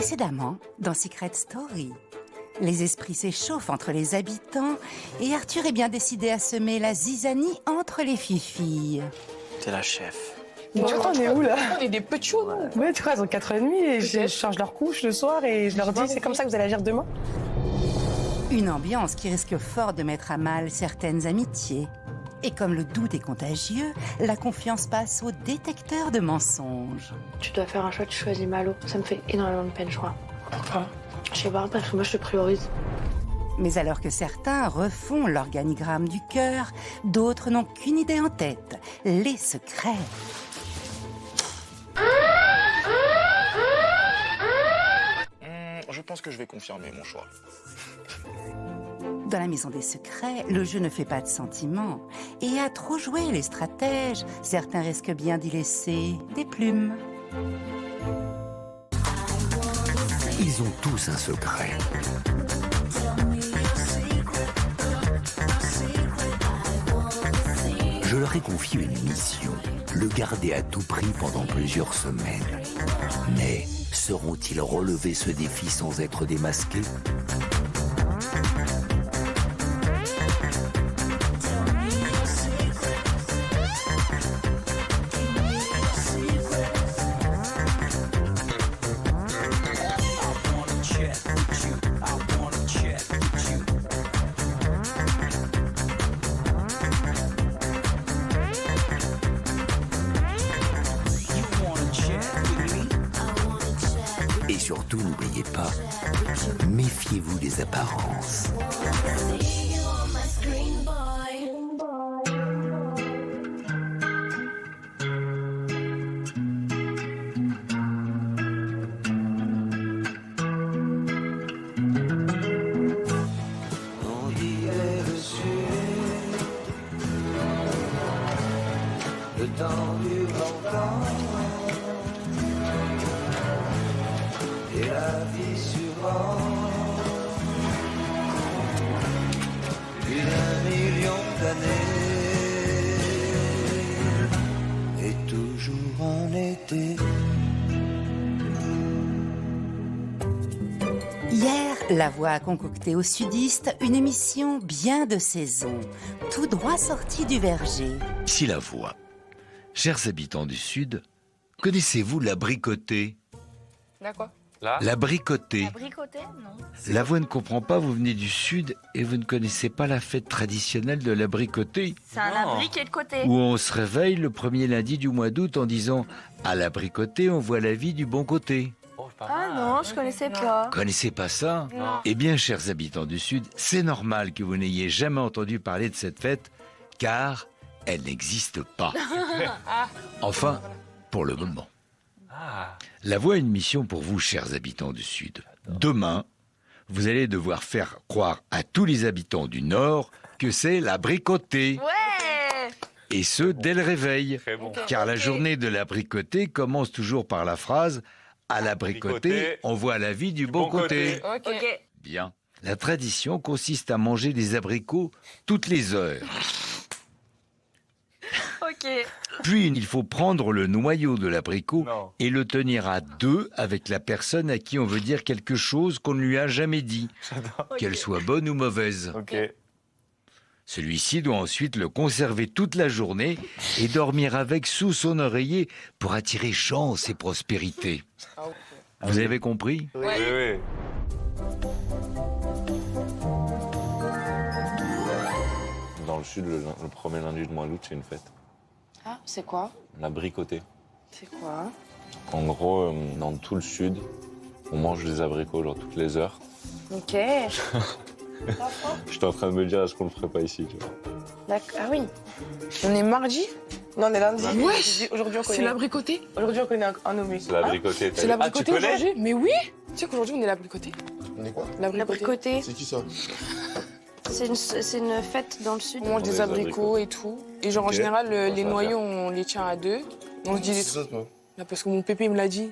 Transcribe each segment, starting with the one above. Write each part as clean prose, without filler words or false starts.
Précédemment, dans Secret Story, les esprits s'échauffent entre les habitants et Arthur est bien décidé à semer la zizanie entre les filles. T'es la chef. Tu crois, on est où là? On est des petits chauds. Ouais, tu crois, elles ont 4h30 et je change leur couche le soir et je leur dis c'est comme ça que vous allez agir demain? Une ambiance qui risque fort de mettre à mal certaines amitiés. Et comme le doute est contagieux, la confiance passe au détecteur de mensonges. Tu dois faire un choix, tu choisis Malo. Ça me fait énormément de peine, je crois. Pourquoi? Je sais pas, parce que moi je te priorise. Mais alors que certains refont l'organigramme du cœur, d'autres n'ont qu'une idée en tête, les secrets. Je pense que je vais confirmer mon choix. Dans la maison des secrets, le jeu ne fait pas de sentiments. Et à trop jouer les stratèges, certains risquent bien d'y laisser des plumes. Ils ont tous un secret. Je leur ai confié une mission, le garder à tout prix pendant plusieurs semaines. Mais sauront-ils relever ce défi sans être démasqués ? Et surtout, n'oubliez pas, méfiez-vous des apparences. Le temps du longtemps et la vie suivante. Plus d'un million d'années et toujours en été. Hier, La Voix a concocté aux sudistes une émission bien de saison, tout droit sortie du verger. Ici La Voix. Chers habitants du Sud, connaissez-vous l'abricoté ? Là quoi? L'abricoté. Bricoté, non. La Voix ne comprend pas, vous venez du Sud et vous ne connaissez pas la fête traditionnelle de l'abricoté, C'est un abri qui est de côté. où on se réveille le premier lundi du mois d'août en disant « À l'abricoté, on voit la vie du bon côté ». Ah non, je connaissais pas. Connaissez pas ça? Eh bien, chers habitants du Sud, c'est normal que vous n'ayez jamais entendu parler de cette fête, car elle n'existe pas. Enfin, pour le moment. La Voix a une mission pour vous, chers habitants du Sud. Demain, vous allez devoir faire croire à tous les habitants du Nord que c'est l'abricoté. Ouais. Et ce, dès le réveil. Car la journée de l'abricoté commence toujours par la phrase « À l'abricoté, on voit la vie du bon côté ». Ok. Bien. La tradition consiste à manger des abricots toutes les heures. Ok. Puis, il faut prendre le noyau de l'abricot et le tenir à deux avec la personne à qui on veut dire quelque chose qu'on ne lui a jamais dit, qu'elle soit bonne ou mauvaise. Celui-ci doit ensuite le conserver toute la journée et dormir avec sous son oreiller pour attirer chance et prospérité. Vous avez compris ? Oui. Dans le Sud, le premier lundi du mois d'août, c'est une fête. Ah, c'est quoi? L'abricoté. C'est quoi? En gros, dans tout le Sud, on mange des abricots genre toutes les heures. Ok. J'étais en train de me dire, est-ce qu'on le ferait pas ici, tu vois? D'accord. Ah oui. On est mardi? Non, on est lundi. Wesh. Aujourd'hui, on connaît. C'est l'abricoté? Aujourd'hui, on connaît un nommé. C'est l'abricoté. C'est l'abricoté aujourd'hui? Mais oui! Tu sais qu'aujourd'hui, on est l'abricoté? On est quoi? L'abricoté. C'est qui ça? C'est une fête dans le sud. On mange des abricots et tout. Et genre, en général, les noyaux, on les tient à deux. On se dit des C'est ça, toi? Là, parce que mon pépé me l'a dit.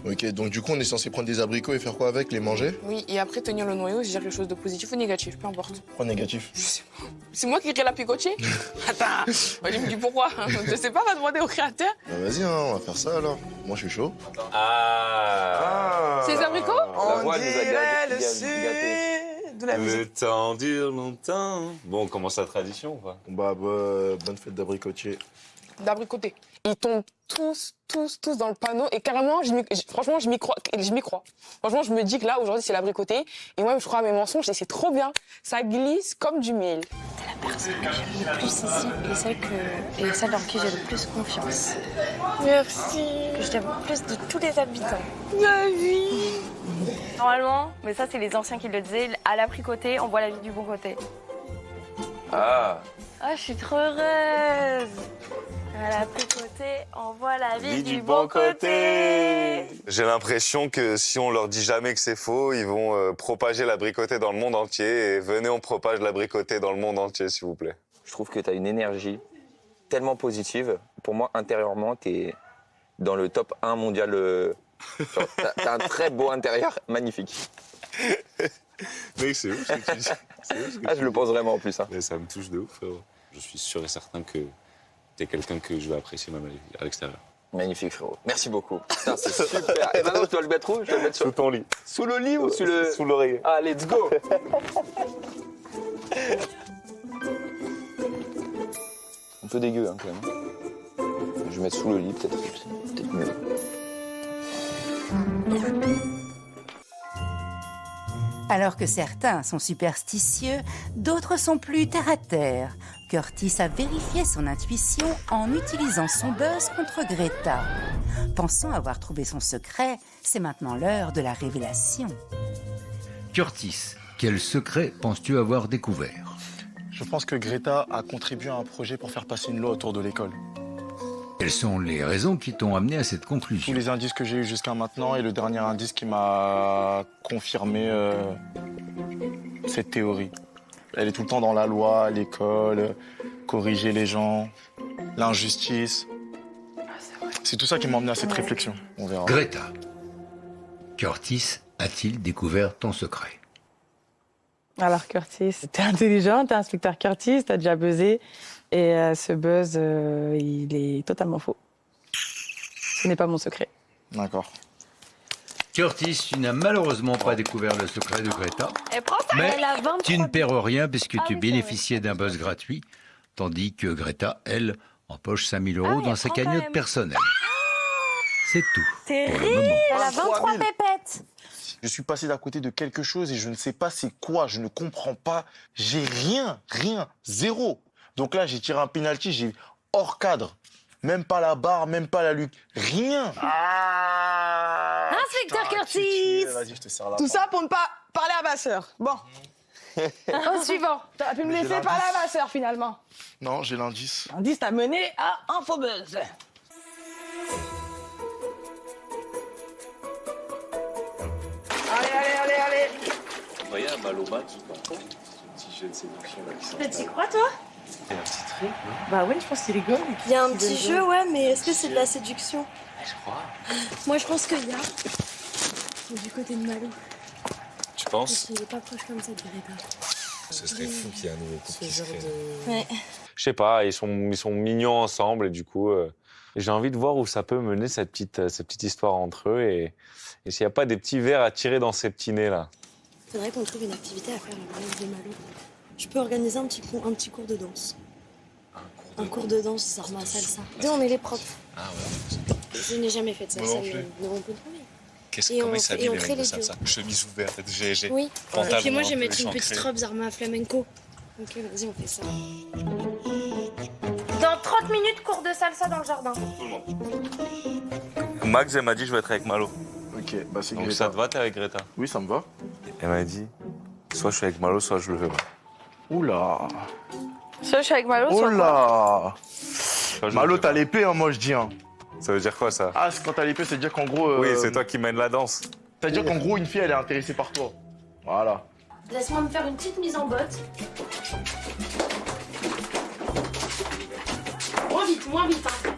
Ok, donc du coup, on est censé prendre des abricots et faire quoi avec? Les manger? Oui, et après, tenir le noyau, c'est dire quelque chose de positif ou négatif, peu importe. Pourquoi négatif? Je sais pas. C'est moi qui crée la picotier? Attends, moi, je me dis pourquoi? Je sais pas, va demander au créateur. Bah vas-y, hein, on va faire ça alors. Moi, je suis chaud. Ah. C'est les abricots? voix nous a dirait le gâtés. sud de la musique. Le temps dure longtemps. Bon, on commence la tradition ou pas? Bah, bonne fête d'abricotier. D'abricoter. Ils tombent tous dans le panneau. Et carrément, franchement, je m'y crois. Franchement, je me dis que là, aujourd'hui, c'est l'abricoté. Et moi, je crois à mes mensonges et c'est trop bien. Ça glisse comme du miel. T'es la personne que j'aime le plus ici et celle en qui j'ai le plus confiance. Merci. Que je t'aime plus de tous les habitants. Normalement, mais ça c'est les anciens qui le disaient, à l'abricoté, on voit la vie du bon côté. Ah. Ah, je suis trop heureuse. À l'abricoté, on voit la vie du bon côté. J'ai l'impression que si on leur dit jamais que c'est faux, ils vont propager l'abricoté dans le monde entier. Et venez, on propage l'abricoté dans le monde entier, s'il vous plaît. Je trouve que tu as une énergie tellement positive. Pour moi, intérieurement, tu es dans le top 1 mondial. T'as un très beau intérieur, magnifique. Mec, c'est ouf ce que tu dis. Je le pense vraiment en plus. Hein. Mais ça me touche de ouf, frérot. Je suis sûr et certain que t'es quelqu'un que je vais apprécier même à l'extérieur. Magnifique, frérot. Merci beaucoup. Putain, c'est super. Et maintenant, je dois le mettre où? Je dois le mettre Sous ton lit. Sous le lit ou sous le... Sous l'oreiller. Ah, let's go. Un peu dégueu, hein, quand même. Je vais mettre sous le lit, peut-être mieux. Alors que certains sont superstitieux, d'autres sont plus terre-à-terre. Curtis a vérifié son intuition en utilisant son buzz contre Greta. Pensant avoir trouvé son secret, c'est maintenant l'heure de la révélation. Curtis, quel secret penses-tu avoir découvert? Je pense que Greta a contribué à un projet pour faire passer une loi autour de l'école. Quelles sont les raisons qui t'ont amené à cette Tous conclusion? les indices que j'ai eus jusqu'à maintenant et le dernier indice qui m'a confirmé cette théorie. Elle est tout le temps dans la loi, l'école, corriger les gens, l'injustice. C'est tout ça qui m'a emmené à cette réflexion. On verra. Greta, Curtis a-t-il découvert ton secret? Alors Curtis, t'es intelligent, t'es inspecteur Curtis, t'as déjà buzzé. Et ce buzz, il est totalement faux. Ce n'est pas mon secret. D'accord. Curtis, tu n'as malheureusement pas découvert le secret de Greta. Mais Elle a 23 tu ne perds rien puisque Ah tu oui, c'est bénéficiais d'un buzz gratuit, tandis que Greta, elle, empoche 5 000 euros oui, dans elle sa prend quand cagnotte même. personnelle. C'est tout pour le Terrible. moment. Elle a 23 pépettes. Je suis passé d'à côté de quelque chose et je ne sais pas c'est quoi, je ne comprends pas. J'ai rien, zéro. Donc là, j'ai tiré un penalty, j'ai hors cadre. Même pas la barre, même pas la lutte, rien. Inspecteur Putain, Curtis. Vas-y, je te serre la Tout main. ça pour ne pas parler à ma sœur. Bon. Au suivant. T'aurais pu me Mais laisser j'ai parler l'indice. à ma sœur, finalement. Non, j'ai l'indice. L'indice t'a mené à un faux buzz. Allez. Vous voyez un mal au match ou pas? Ce petit jeu de séduction là qui s'en T'y crois, toi? Il y a un petit truc, non? Bah oui, je pense qu'il rigole. Il y a un petit jeu, ouais, mais est-ce que c'est de la séduction? Je crois. Moi, je pense qu'il y a. Du côté de Malou. Tu penses? Il est pas proche comme ça de Greta. Ce serait fou qu'il y ait un nouveau couple qui se crée. Ouais. Je sais pas, ils sont mignons ensemble et du coup, j'ai envie de voir où ça peut mener cette petite histoire entre eux et s'il n'y a pas des petits vers à tirer dans ces petits nez là. Faudrait qu'on trouve une activité à faire le mariage de Malou. Je peux organiser un petit cours de danse. Un cours de danse, Zarma Salsa. Nous, on est les profs. Ah ouais. Je n'ai jamais fait de salsa, Moi non plus. mais on peut trouver. Comment ils s'habillent on les crée mecs de les salsa? Chemise ouverte, GG. Oui. Pantalon Et puis moi, un je vais peu mettre une échancré. petite robe Zarma flamenco. Ok, vas-y, on fait ça. Dans 30 minutes, cours de salsa dans le jardin. Tout le monde. Max, elle m'a dit je vais être avec Malo. Ok, bah c'est Donc Greta. ça te va, t'es avec Greta? Oui, ça me va. Elle m'a dit soit je suis avec Malo, soit je le fais pas. Oula. Soit je suis avec Malo, soit Oula. Soit je Malo, le fais t'as l'épée, hein, moi je dis. Hein. pas. Ça veut dire quoi ça? Ah, quand t'as l'épée, c'est-à-dire qu'en gros... Oui, c'est toi qui mène la danse. C'est-à-dire qu'en gros, une fille, elle est intéressée par toi. Voilà. Laisse-moi me faire une petite mise en botte. Moins vite, hein.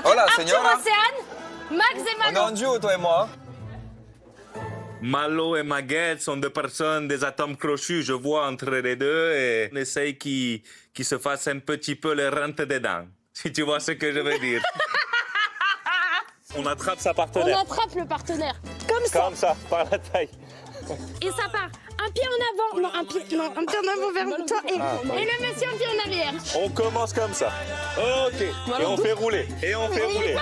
Hola, señora. Océane, Max et On est en duo, toi et moi. Malo et Maguette sont deux personnes, des atomes crochus, je vois entre les deux, et on essaye qu'ils se fassent un petit peu les rentes dedans, si tu vois ce que je veux dire. On attrape sa partenaire. On attrape le partenaire. Comme ça. Comme ça, par la taille. Et ça part. Un pied en avant. Non, un pied en avant vers toi. Et le monsieur un pied en arrière. On commence comme ça. Ok. Et on fait rouler. Et on fait rouler.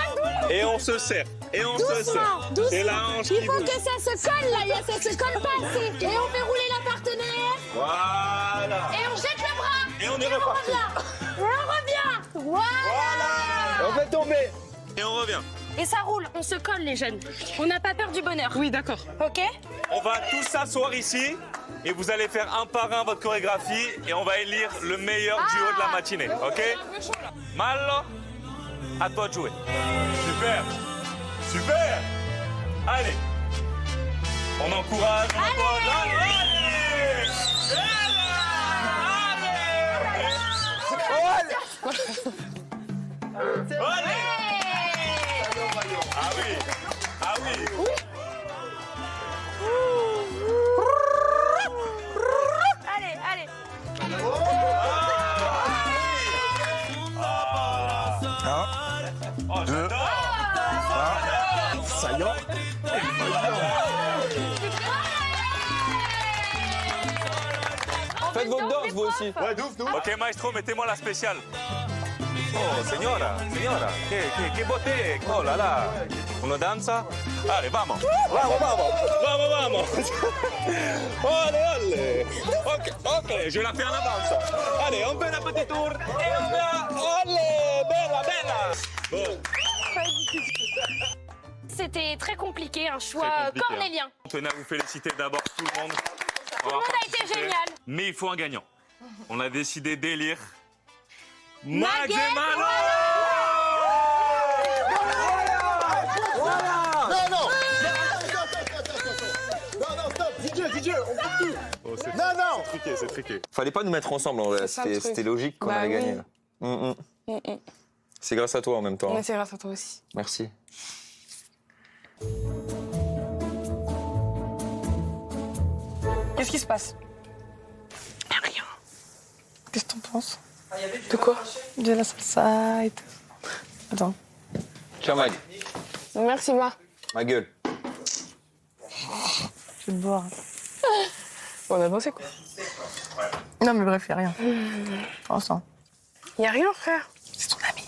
Et on se serre. Et on se serre. C'est la hanche qui Il faut bouge. que ça se colle là. Ça se colle pas assez. Et on fait rouler la partenaire. Voilà. Et on jette le bras. Et on est reparti. Et on revient. Voilà. On fait tomber. Et on revient. Et ça roule. On se colle les jeunes. On n'a pas peur du bonheur. Oui, d'accord. Ok. On va tous s'asseoir ici et vous allez faire un par un votre chorégraphie et on va élire le meilleur duo de la matinée, ok? Malo, à toi de jouer. Super, super. Allez, on encourage, on encourage. Allez, allez, allez. Ah oui, ah oui. Allez, allez. Oh, j'adore. Saillant. Faites votre danse, vous aussi. Ouais, d'ouf. Ok, maestro, mettez-moi la spéciale. Oh, signora, que beauté. Oh là là. Uno danza. Allez, vamos. Vamos, vamos. Vamos, vamos. Allez, allez. Ok, je la fais en avance. Allez, on fait un petit tour. Et on va. Allez, bella, bella. Bon. C'était très compliqué, un choix Très compliqué, cornélien. On tenait à vous féliciter d'abord tout le monde. Tout le monde a été génial. Mais il faut un gagnant. On a décidé d'élire Maguette, Maguette Malo. Non, stop. DJ, on coupe tout. Oh, c'est Non. triqué, c'est triqué. Fallait pas nous mettre ensemble en vrai. C'est ça, le truc. C'était logique qu'on Bah allait oui. gagner. C'est grâce à toi en même temps. Mais c'est grâce à toi aussi. Merci. Qu'est-ce qui se passe? Rien. Qu'est-ce que t'en penses? De quoi? De la salsa et tout. Attends. Tiens, Mag. Merci, Ma. Ma gueule. Je vais te boire. On a dansé, quoi. Non, mais bref, y'a rien. Pour l'instant. Y'a rien, frère. C'est ton ami.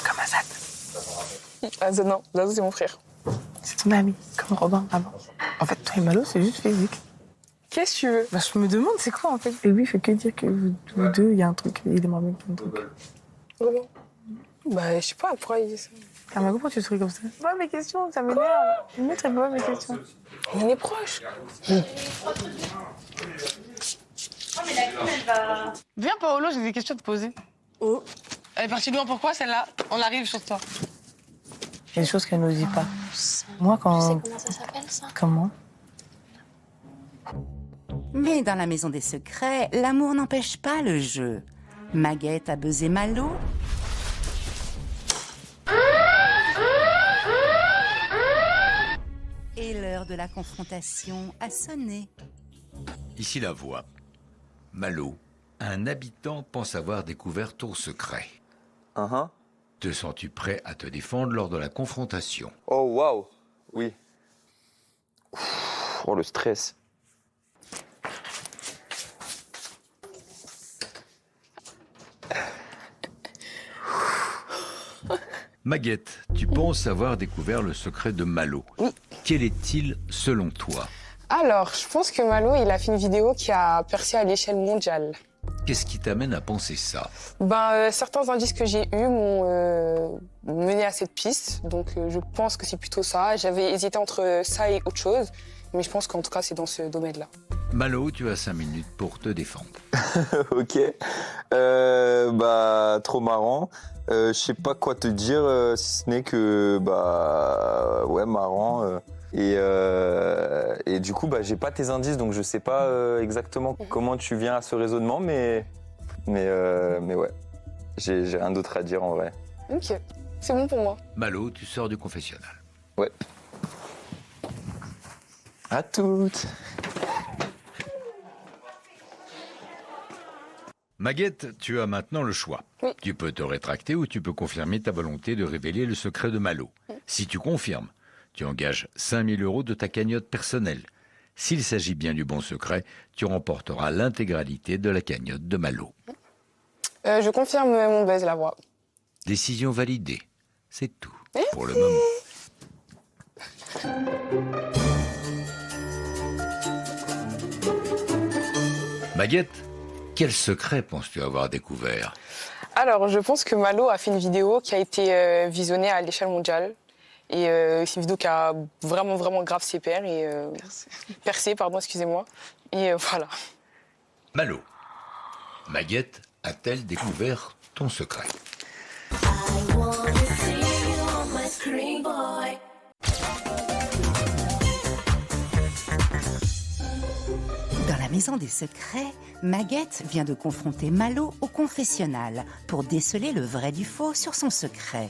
Comme Azad. Azad, non. Azad, c'est mon frère. C'est ton ami. Comme Robin, avant. En fait, toi et Malo, c'est juste physique. Qu'est-ce que tu veux? Bah, je me demande, c'est quoi, en fait? Et lui, il fait que dire que vous deux, il y a un truc. Il aimerait bien qu'il y ait un truc. Vraiment? Bah, je sais pas, pourquoi il dit ça? Mago, pourquoi tu souris comme ça? C'est pas mes questions, ça m'énerve. Ne mettrai pas mes questions. On est proches. Viens, Paolo, j'ai des questions à te poser. Oh. Elle est partie loin, pourquoi celle-là? On arrive sur toi. Il y a des choses qu'elle ne nous dit pas. Moi, quand. Tu sais comment ça s'appelle, ça? Comment? Mais dans la maison des secrets, l'amour n'empêche pas le jeu. Maguette a buzzé Malo. Et l'heure de la confrontation a sonné. Ici la voix. Malo, un habitant pense avoir découvert ton secret. Te sens-tu prêt à te défendre lors de la confrontation? Oh, waouh. Oui. Oh, le stress. Maguette, tu penses avoir découvert le secret de Malo. Oui. Quel est-il selon toi? Alors, je pense que Malo, il a fait une vidéo qui a percé à l'échelle mondiale. Qu'est-ce qui t'amène à penser ça? Certains indices que j'ai eus m'ont mené à cette piste. Donc, je pense que c'est plutôt ça. J'avais hésité entre ça et autre chose. Mais je pense qu'en tout cas, c'est dans ce domaine-là. Malo, tu as 5 minutes pour te défendre. Ok. Trop marrant. Je sais pas quoi te dire, si ce n'est que, ouais, marrant. Et du coup, j'ai pas tes indices, donc je sais pas exactement comment tu viens à ce raisonnement, mais ouais. J'ai rien d'autre à dire en vrai. Ok, c'est bon pour moi. Malo, tu sors du confessionnal. Ouais. À toutes. Maguette, tu as maintenant le choix. Oui. Tu peux te rétracter ou tu peux confirmer ta volonté de révéler le secret de Malo. Si tu confirmes, tu engages 5 000 € de ta cagnotte personnelle. S'il s'agit bien du bon secret, tu remporteras l'intégralité de la cagnotte de Malo. Je confirme mon buzz, la voix. Décision validée. C'est tout pour le moment. Maguette, quel secret penses-tu avoir découvert? Alors, je pense que Malo a fait une vidéo qui a été visionnée à l'échelle mondiale. Et c'est une vidéo qui a vraiment, vraiment grave ses pairs. Et, percé, pardon, excusez-moi. Et voilà. Malo, Maguette a-t-elle découvert ton secret? Dans la maison des secrets, Maguette vient de confronter Malo au confessionnal pour déceler le vrai du faux sur son secret.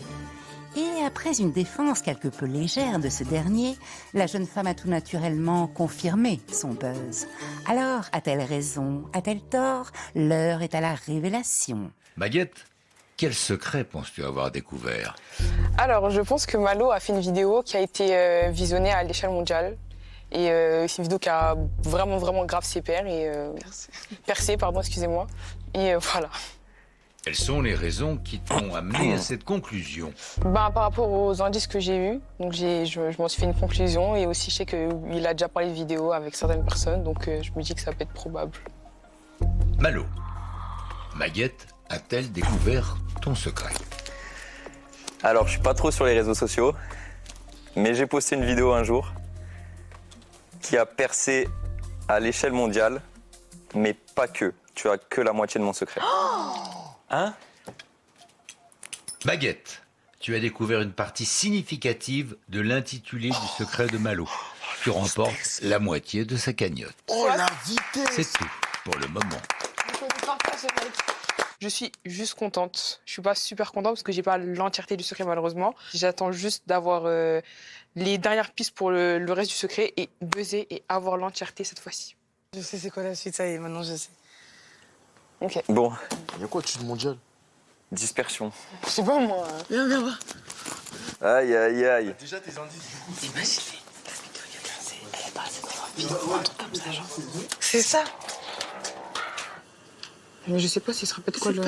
Et après une défense quelque peu légère de ce dernier, la jeune femme a tout naturellement confirmé son buzz. Alors, a-t-elle raison? A-t-elle tort? L'heure est à la révélation. Maguette, quel secret penses-tu avoir découvert? Alors, je pense que Malo a fait une vidéo qui a été visionnée à l'échelle mondiale. Et c'est une vidéo qui a vraiment, vraiment grave ses pairs. Et percé, pardon, excusez-moi. Et voilà. Quelles sont les raisons qui t'ont amené à cette conclusion? Par rapport aux indices que j'ai eus, donc je m'en suis fait une conclusion. Et aussi, je sais qu'il a déjà parlé de vidéo avec certaines personnes. Donc, je me dis que ça peut être probable. Malo, Maguette a-t-elle découvert ton secret? Alors, je suis pas trop sur les réseaux sociaux, mais j'ai posté une vidéo un jour qui a percé à l'échelle mondiale, mais pas que. Tu as que la moitié de mon secret. Hein? Maguette, tu as découvert une partie significative de l'intitulé du secret de Malo. Tu remportes la moitié de sa cagnotte. Oh, la vitesse! C'est tout pour le moment. Je suis juste contente. Je suis pas super contente parce que j'ai pas l'entièreté du secret malheureusement. J'attends juste d'avoir les dernières pistes pour le reste du secret et buzzer et avoir l'entièreté cette fois-ci. Je sais c'est quoi la suite, ça y est, maintenant je sais. Ok. Bon, Il y a quoi, tu de mondial? dispersion. Je sais pas moi. Viens, viens voir. Aïe, aïe, aïe. Déjà tes indices. Imaginez, la vidéo qui a percé, elle est passée dans un film, un truc comme ça, genre. C'est ça. Mais je sais pas s'il sera peut-être quoi le...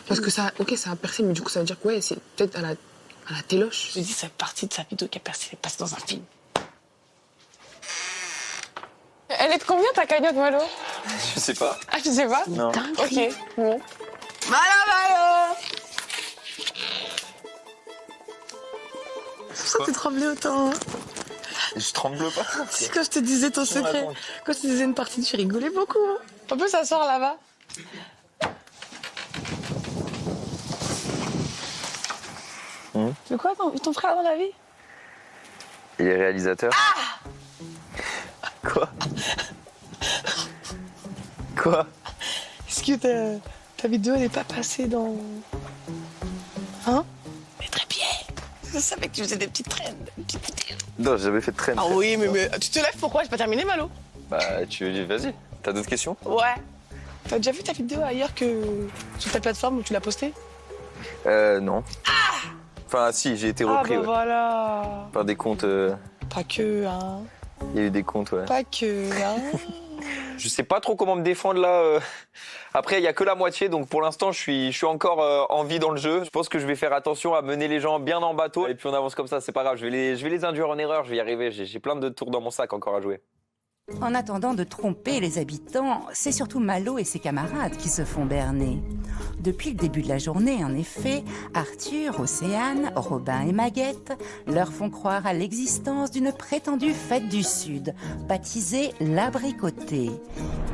Parce que ça, ok, ça a percé, mais du coup ça veut dire que ouais, c'est peut-être à la téloche. Je dis, c'est partie de sa vidéo qui a percé, elle est passée dans un film. Elle est de combien ta cagnotte, Malo? Je sais pas. Ah, je sais pas? Non. Ok, bon. Malo! Pourquoi tu tremblais autant? Je tremble pas. C'est quand je te disais ton secret. Quand je te disais une partie, tu rigolais beaucoup. On peut s'asseoir là-bas? C'est quoi ton frère dans la vie? Il est réalisateur. Quoi? Quoi? Est-ce que ta vidéo n'est pas passée dans... Hein? Mais très bien. Je savais que tu faisais des petites traînes, des petites vidéos. Non, j'ai jamais fait de traîne. Ah oui, mais tu te lèves pourquoi? J'ai pas terminé, Malo. Bah, vas-y. T'as d'autres questions? Ouais. T'as déjà vu ta vidéo ailleurs que sur ta plateforme où tu l'as postée? Non. Enfin, si, j'ai été repris. Ah bah ouais. voilà. Par des comptes. Pas que, hein. Il y a eu des comptes, ouais. Pas que, hein. Je sais pas trop comment me défendre là. Après, il y a que la moitié, donc pour l'instant, je suis encore en vie dans le jeu. Je pense que je vais faire attention à mener les gens bien en bateau. Et puis on avance comme ça, c'est pas grave. Je vais les induire en erreur, je vais y arriver. J'ai plein de tours dans mon sac encore à jouer. En attendant de tromper les habitants, c'est surtout Malo et ses camarades qui se font berner. Depuis le début de la journée, en effet, Arthur, Océane, Robin et Maguette leur font croire à l'existence d'une prétendue fête du Sud, baptisée l'Abricoté.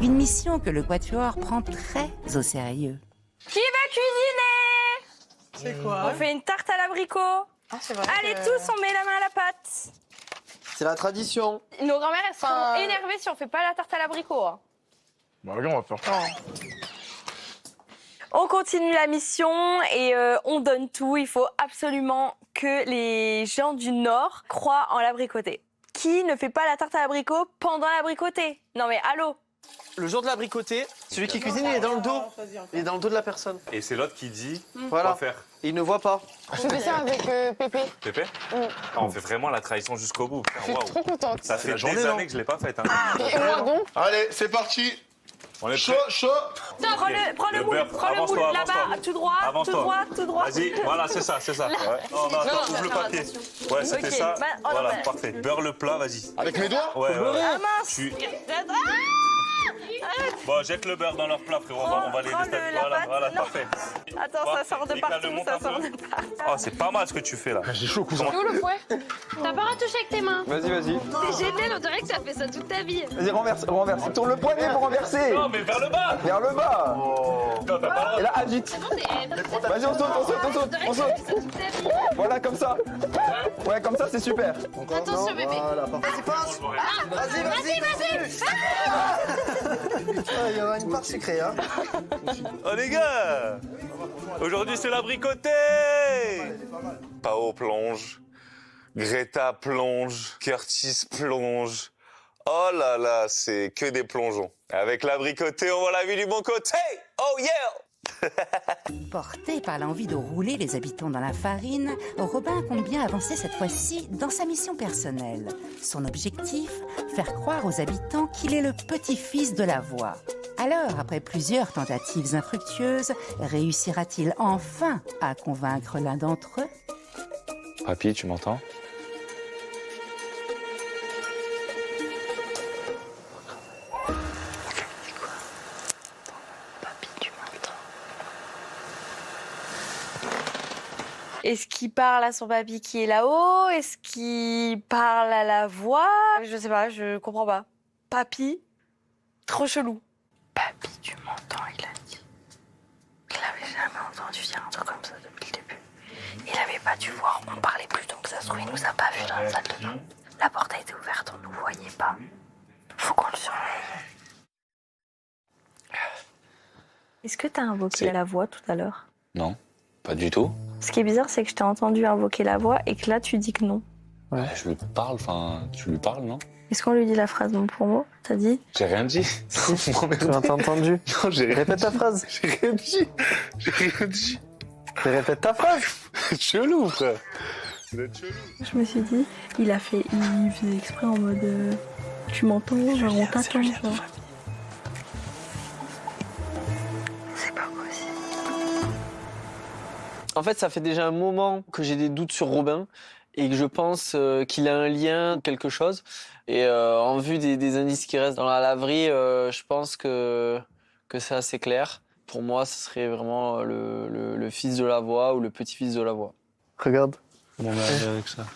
Une mission que le Quatuor prend très au sérieux. Qui va cuisiner? C'est quoi? On fait une tarte à l'abricot. Ah, c'est vrai. Allez tous, on met la main à la pâte. C'est la tradition. Nos grand-mères, elles seront énervées si on fait pas la tarte à l'abricot. Hein. Bah regarde, on va faire ça. On continue la mission et on donne tout. Il faut absolument que les gens du Nord croient en l'abricoté. qui ne fait pas la tarte à l'abricot pendant l'abricoté? Non mais allô? Le jour de l'abricoté, celui qui cuisine, il est dans le dos. Il est dans le dos de la personne. Et c'est l'autre qui dit Voilà. quoi faire. Il ne voit pas. Je fais ça avec Pépé. Pépé On fait vraiment la trahison jusqu'au bout. Je suis trop contente. Ça fait la journée, des non années que je l'ai pas faite. Hein. Et moi donc? Allez, c'est parti. On est Chaud, prêt. chaud. Prends le moule, beurre, prends le avance-toi, moule, là-bas, avance-toi. tout droit, Avance-toi. tout droit, tout droit. Vas-y, voilà, c'est ça, c'est ça. Ouais. Non, non, attends, ouvre le papier. Ouais, c'était Ok, ça. bah, oh, Voilà, bah. parfait. Beurre le plat, vas-y. Avec mes doigts. Ouais, ouais. Ah mince. Tu- Arrête. Bon, jette le beurre dans leur plat, frérot. On va les Prends détailler. la Voilà, pâte. voilà, Non. parfait. Attends, ça sort de Nicolas, partout, le monte ça un sort peu. de partout. Oh, c'est pas mal ce que tu fais là. J'ai chaud, cousin. Où le fouet? T'as pas retouché avec tes mains. Vas-y, vas-y. T'es génial, on dirait que tu as fait ça toute ta vie. Vas-y, renverse, renverse. Tourne le poignet pour renverser. Non, mais vers le bas. Vers le bas. Non, t'as pas le droit. Et là, agite. Vas-y, on saute, on saute, on saute, on saute. Voilà, comme ça. Ouais, comme ça, c'est super. Attention, bébé. Voilà, parfait. Vas-y, pince. Vas-y, vas-y. Il y aura une part sucrée, hein. Oh les gars, aujourd'hui c'est l'abricoté. Pao plonge, Greta plonge, Curtis plonge. Oh là là, c'est que des plongeons. Avec l'abricoté, on voit la vie du bon côté. Oh yeah. Porté par l'envie de rouler les habitants dans la farine, Robin compte bien avancer cette fois-ci dans sa mission personnelle. Son objectif, faire croire aux habitants qu'il est le petit-fils de la voix. Alors, après plusieurs tentatives infructueuses, réussira-t-il enfin à convaincre l'un d'entre eux? Papy, tu m'entends? Est-ce qu'il parle à son papy qui est là-haut? Est-ce qu'il parle à la voix? Je sais pas, je comprends pas. Papy, trop chelou. Papy, tu m'entends, il a dit. Il avait jamais entendu dire un truc comme ça depuis le début. Il avait pas dû voir, on parlait plus tôt que ça se trouve, il nous a pas vu dans la salle de bain. La porte a été ouverte, on nous voyait pas. Faut qu'on le surveille. Est-ce que t'as invoqué la voix tout à l'heure? Non, pas du tout. Ce qui est bizarre, c'est que je t'ai entendu invoquer la voix et que là, tu dis que non. Ouais. Je lui parle, enfin, tu lui parles, non? Est-ce qu'on lui dit la phrase mot pour mot? T'as dit? J'ai rien dit. Tu m'as entendu? Non, j'ai rien Répète ta phrase. J'ai rien dit. J'ai rien dit. Répète ta phrase. Chelou, frère. Je me suis dit, il faisait exprès en mode tu m'entends, genre on t'attend. C'est pas possible. En fait, ça fait déjà un moment que j'ai des doutes sur Robin et que je pense qu'il a un lien, quelque chose. Et en vue des indices qui restent dans la laverie, je pense que c'est assez clair. Pour moi, ce serait vraiment le fils de la voix ou le petit-fils de la voix. Regarde. Comment on est avec ça?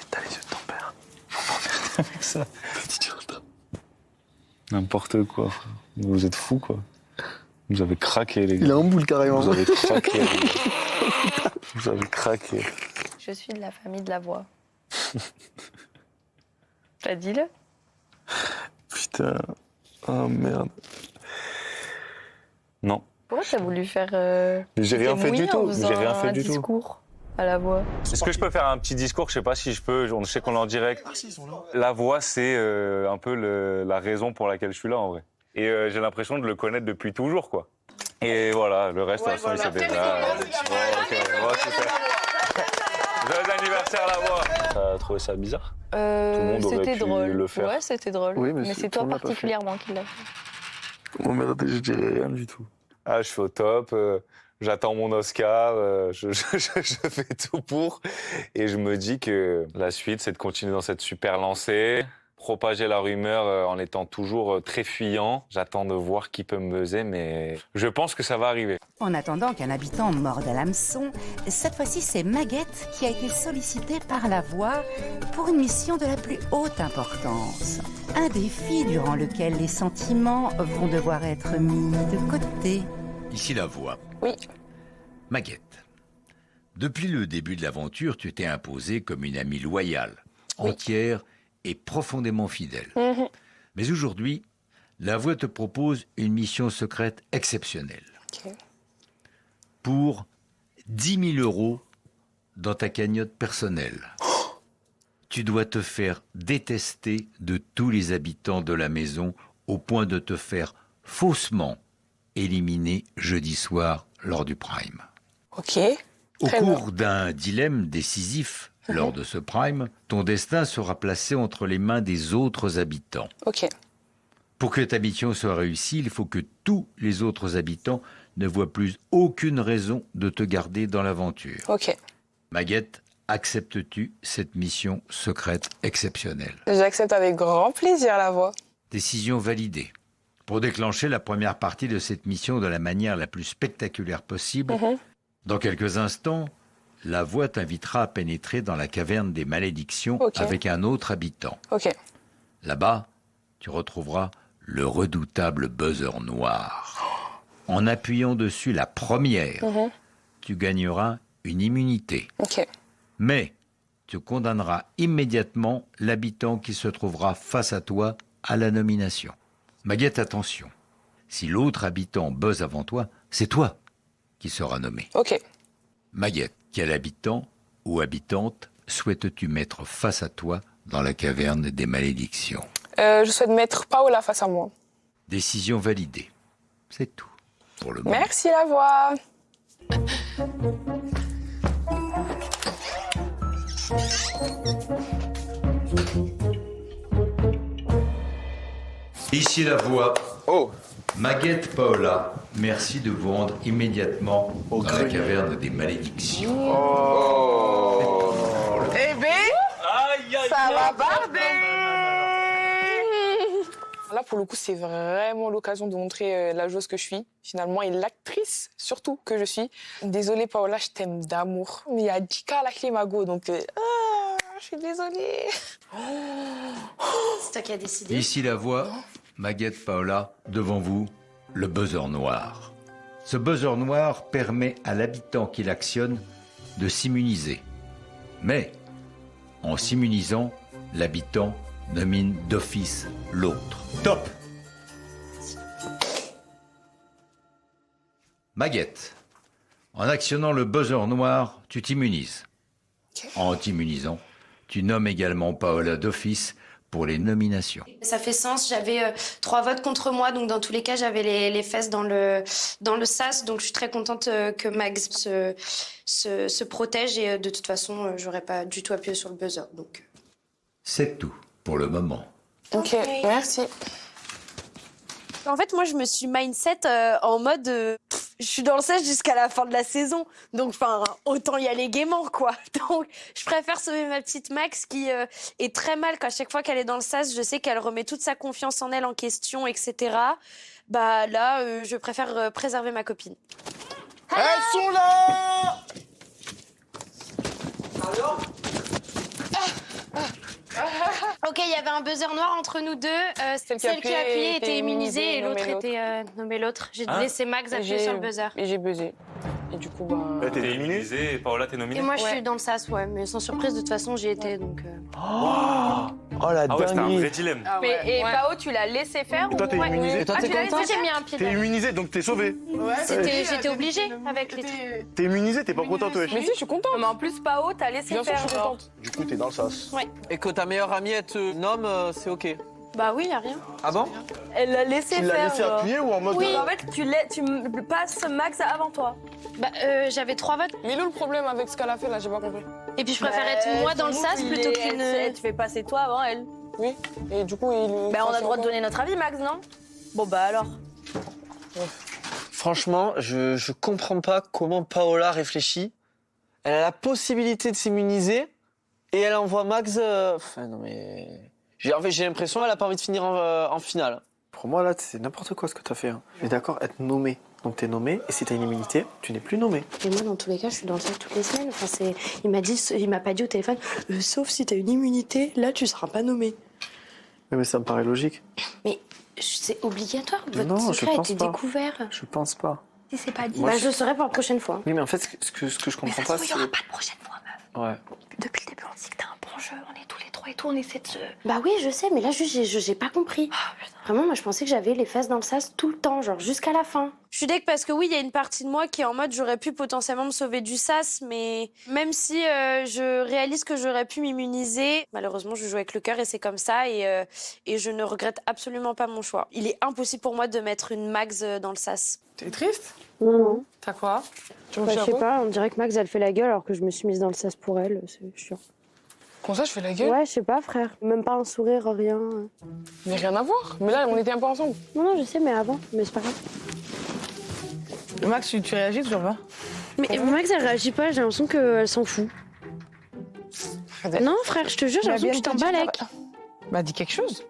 T'as les yeux de ton père. Avec ça. Petit idiot. N'importe quoi, frère. Vous êtes fous, quoi. Vous avez craqué, les gars. Il est en boule, carrément. Vous avez craqué, les gars. Vous avez craqué. Je suis de la famille de la voix. Bah dis-le. Putain. Oh, merde. Non. Pourquoi t'as voulu faire Mais j'ai rien fait du tout. J'ai rien fait un du tout. discours à la voix. Est-ce que je peux faire un petit discours? Je sais pas si je peux. Je sais qu'on est en direct. La voix, c'est un peu la raison pour laquelle je suis là, en vrai. Et j'ai l'impression de le connaître depuis toujours, quoi. Et voilà, le reste, il sait déjà. Bon, super. Joyeux anniversaire, la voix. T'as trouvé ça bizarre? Tout le monde aurait C'était pu drôle. le faire. Ouais, c'était drôle. Oui, mais c'est tout toi le monde l'a pas fait. particulièrement qui l'a fait. Oh merde, je dirais rien du tout. Ah, je suis au top. J'attends mon Oscar. Je fais tout pour. Et je me dis que la suite, c'est de continuer dans cette super lancée. Propager la rumeur en étant toujours très fuyant. J'attends de voir qui peut me buzzer, mais je pense que ça va arriver. En attendant qu'un habitant morde à l'hameçon, cette fois-ci c'est Maguette qui a été sollicitée par la voix pour une mission de la plus haute importance. Un défi durant lequel les sentiments vont devoir être mis de côté. Ici la voix. Oui. Maguette, depuis le début de l'aventure, tu t'es imposée comme une amie loyale, entière et profondément fidèle. Mais aujourd'hui, la voix te propose une mission secrète exceptionnelle. Pour 10 000 € dans ta cagnotte personnelle. tu dois te faire détester de tous les habitants de la maison au point de te faire faussement éliminer jeudi soir lors du prime. Ok. Au Très cours d'un dilemme décisif, lors de ce prime, ton destin sera placé entre les mains des autres habitants. Ok. Pour que ta mission soit réussie, il faut que tous les autres habitants ne voient plus aucune raison de te garder dans l'aventure. Ok. Maguette, acceptes-tu cette mission secrète exceptionnelle? J'accepte avec grand plaisir la voix. Décision validée. Pour déclencher la première partie de cette mission de la manière la plus spectaculaire possible, dans quelques instants, la voix t'invitera à pénétrer dans la caverne des malédictions avec un autre habitant. Ok. Là-bas, tu retrouveras le redoutable buzzer noir. En appuyant dessus la première, tu gagneras une immunité. Ok. Mais tu condamneras immédiatement l'habitant qui se trouvera face à toi à la nomination. Maguette, attention. Si l'autre habitant buzz avant toi, c'est toi qui seras nommé. Ok. Maguette, quel habitant ou habitante souhaites-tu mettre face à toi dans la caverne des malédictions? Je souhaite mettre Paola face à moi. Décision validée. C'est tout pour le moment. Merci la voix. Ici la voix. Maguette, Paola, merci de vous rendre immédiatement dans la caverne des malédictions. Eh ben, ça va barder. Là, pour le coup, c'est vraiment l'occasion de montrer la joueuse que je suis, finalement, et l'actrice, surtout, que je suis. Désolée, Paola, je t'aime d'amour. Mais il y a 10K à la clé, Mago, donc... je suis désolée. C'est toi qui as décidé. Ici la voix. Maguette, Paola, devant vous, le buzzer noir. Ce buzzer noir permet à l'habitant qui l'actionne de s'immuniser. Mais, en s'immunisant, l'habitant nomine d'office l'autre. Top! Maguette, en actionnant le buzzer noir, tu t'immunises. En t'immunisant, tu nommes également Paola d'office pour les nominations. Ça fait sens, j'avais 3 votes contre moi, donc dans tous les cas, j'avais les fesses dans le sas, donc je suis très contente que Max se protège et de toute façon, j'aurais pas du tout appuyé sur le buzzer. Donc. C'est tout pour le moment. Ok, merci. En fait, moi, je me suis mindset en mode... je suis dans le stage jusqu'à la fin de la saison. Donc, enfin, autant y aller gaiement, quoi. Donc, je préfère sauver ma petite Max qui est très mal qu'à chaque fois qu'elle est dans le sas, je sais qu'elle remet toute sa confiance en elle en question, etc. Bah là, je préfère préserver ma copine. Elles sont là! Alors? Ok, il y avait un buzzer noir entre nous deux. Celle qui a appuyé était immunisée et l'autre était nommé l'autre. J'ai laissé Max appuyer sur le buzzer. Et j'ai buzzé. Et du coup, bah... T'es immunisée et Paola, t'es nominée. Et moi, je suis dans le sas, ouais. Mais sans surprise, de toute façon, j'y étais, donc... Oh la Ah ouais, c'était un vrai dilemme. Et Pao, tu l'as laissé faire Et toi, t'es immunisée. Et toi, t'es contente? J'ai mis un pied T'es immunisée, donc t'es sauvée. J'étais obligée avec les trucs. T'es immunisée, t'es pas contente, wesh. Mais si, je suis contente. Mais en plus, Pao, t'as laissé Bien sûr, faire. je suis genre. contente. Du coup, t'es dans le sas. Ouais. Et que ta meilleure amie, elle te nomme, c'est ok. Bah oui, y a rien. Ah bon? Elle l'a laissé Tu faire. l'as laissé genre. appuyer ou en mode... Oui. En fait, tu passes Max avant toi. Bah, j'avais 3 votes. Mais là, le problème avec ce qu'elle a fait, là, j'ai pas compris. Et puis, je préfère être moi dans le sas plutôt qu'une... Elle te fait passer toi avant elle. Oui. Et du coup, il... Bah, on a le droit de donner notre avis, Max, non? Bon, bah alors. Franchement, je comprends pas comment Paola réfléchit. Elle a la possibilité de s'immuniser et elle envoie Max... Enfin, non mais... En fait, j'ai l'impression qu'elle a pas envie de finir en finale. Pour moi, là, c'est n'importe quoi ce que t'as fait. Hein. Je suis d'accord, être nommé. Donc t'es nommé, et si t'as une immunité, tu n'es plus nommé. Et moi, dans tous les cas, je suis dans le sac toutes les semaines. Enfin, il m'a pas dit au téléphone, sauf si t'as une immunité, là, tu seras pas nommé. Oui, mais ça me paraît logique. Mais c'est obligatoire. Votre Non, secret je a été pense pas. découvert. Je pense pas. Si c'est pas dit. Moi, Bah, je- je le saurai pour la prochaine fois. Oui, mais en fait, ce que je comprends pas, Il y c'est... aura pas de prochaine fois, meuf. Ouais. Depuis le début, on dit que t'as un bon jeu, on est tous les 3 et tout, on essaie de se... Bah oui, je sais, mais là, juste, j'ai pas compris. Vraiment, moi, je pensais que j'avais les fesses dans le sas tout le temps, genre jusqu'à la fin. Je suis deg parce que oui, il y a une partie de moi qui est en mode j'aurais pu potentiellement me sauver du sas, mais même si je réalise que j'aurais pu m'immuniser, malheureusement je joue avec le cœur et c'est comme ça et je ne regrette absolument pas mon choix. Il est impossible pour moi de mettre une Max dans le sas. T'es triste? Non. T'as quoi? Je sais pas, on dirait que Max elle fait la gueule alors que je me suis mise dans le sas pour elle, c'est chiant. Comment ça, je fais la gueule? Ouais, je sais pas, frère. Même pas un sourire, rien. Mais rien à voir. Mais là, on était un peu ensemble. Non, je sais, mais avant. Mais c'est pas grave. Max, tu réagis toujours pas? Mais Max, elle réagit pas, j'ai l'impression qu'elle s'en fout. Non, frère, je te jure, j'ai l'impression que tu t'en balèques. Bah, dis quelque chose.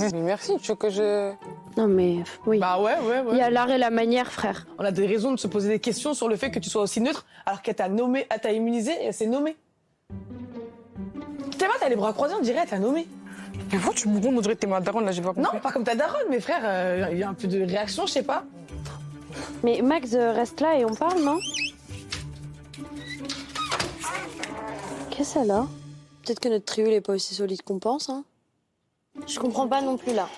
Mais merci, tu veux que je... Non, mais oui. Bah ouais. Il y a l'art et la manière, frère. On a des raisons de se poser des questions sur le fait que tu sois aussi neutre, alors qu'elle t'a nommé, elle t'a immunisé et elle s'est nommée. T'es pas, t'as les bras croisés, on dirait, elle t'a nommé. Mais pourquoi tu me gonnes, on dirait que t'es ma daronne, là, j'ai pas compris. Non, pas comme ta daronne, mais frère, il y a un peu de réaction, je sais pas. Mais Max, reste là et on parle, non? Qu'est-ce qu'elle a? Peut-être que notre trio, il est pas aussi solide qu'on pense, hein. Je comprends pas non plus, là.